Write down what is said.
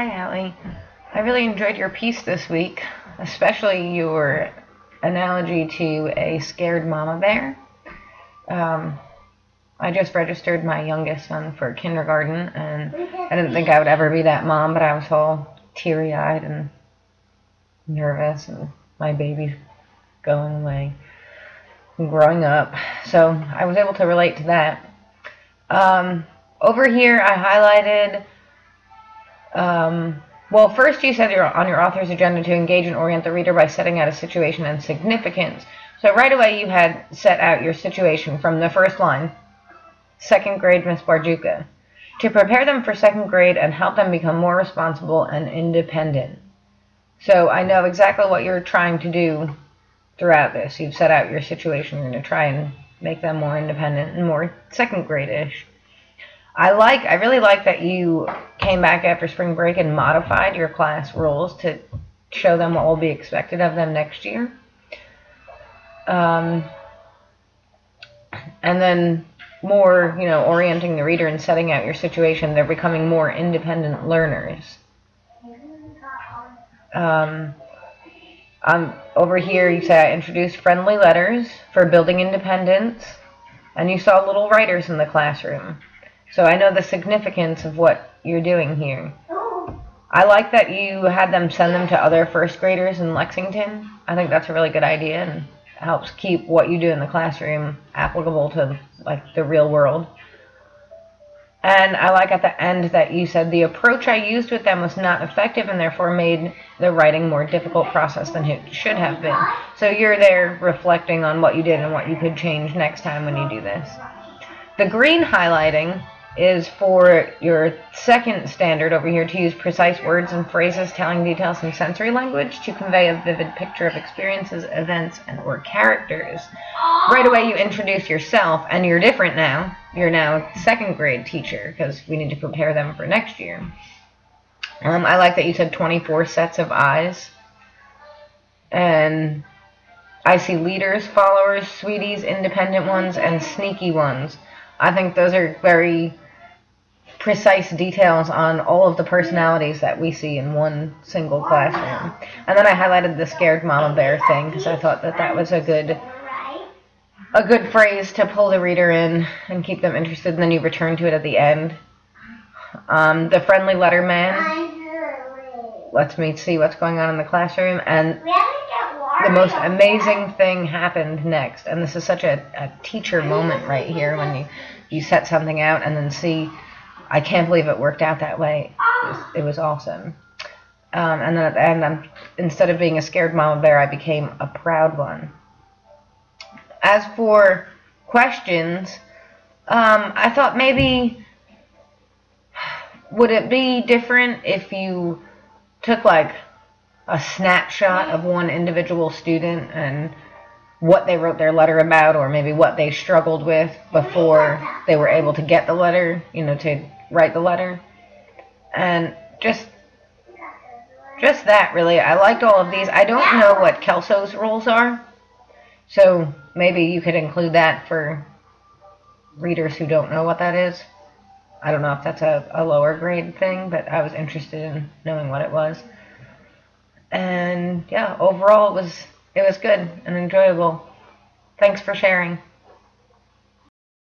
Hi, Allie. I really enjoyed your piece this week, especially your analogy to a scared mama bear. Um, I just registered my youngest son for kindergarten, and I didn't think I would ever be that mom, but I was all teary-eyed and nervous, and my baby's going away and growing up. So I was able to relate to that. Over here, I highlighted... well, first you said you're on your author's agenda to engage and orient the reader by setting out a situation and significance. So right away you had set out your situation from the first line, second grade Miss Barjuka, to prepare them for second grade and help them become more responsible and independent. So I know exactly what you're trying to do throughout this. You've set out your situation. You're going to try and make them more independent and more second grade-ish. I really like that you came back after spring break and modified your class rules to show them what will be expected of them next year. And then more, orienting the reader and setting out your situation. They're becoming more independent learners. Over here, you say I introduced friendly letters for building independence, and you saw little writers in the classroom. So I know the significance of what you're doing here. I like that you had them send them to other first graders in Lexington. I think that's a really good idea and helps keep what you do in the classroom applicable to the real world. And I like at the end that you said the approach I used with them was not effective and therefore made the writing more difficult process than it should have been. So you're there reflecting on what you did and what you could change next time when you do this. The green highlighting is for your second standard over here, to use precise words and phrases, telling details, and sensory language to convey a vivid picture of experiences, events, and or characters. Right away you introduce yourself, and you're different now. You're now a second grade teacher because we need to prepare them for next year. I like that you said 24 sets of eyes. And I see leaders, followers, sweeties, independent ones, and sneaky ones. I think those are very precise details on all of the personalities that we see in one single classroom. And then I highlighted the scared mama bear thing because I thought that was a good phrase to pull the reader in and keep them interested, and then you return to it at the end. The friendly letter man lets me see what's going on in the classroom, and the most amazing thing happened next. And this is such a teacher moment right here when you set something out and then see, I can't believe it worked out that way. It was awesome. And then at the end, instead of being a scared mama bear, I became a proud one. As for questions, I thought maybe, would it be different if you took a snapshot of one individual student and what they wrote their letter about, or maybe what they struggled with before they were able to get the letter, to write the letter. And just that, really. I liked all of these. I don't know what Kelso's rules are, so maybe you could include that for readers who don't know what that is. I don't know if that's a lower grade thing, but I was interested in knowing what it was. And yeah, overall it was good and enjoyable. Thanks for sharing.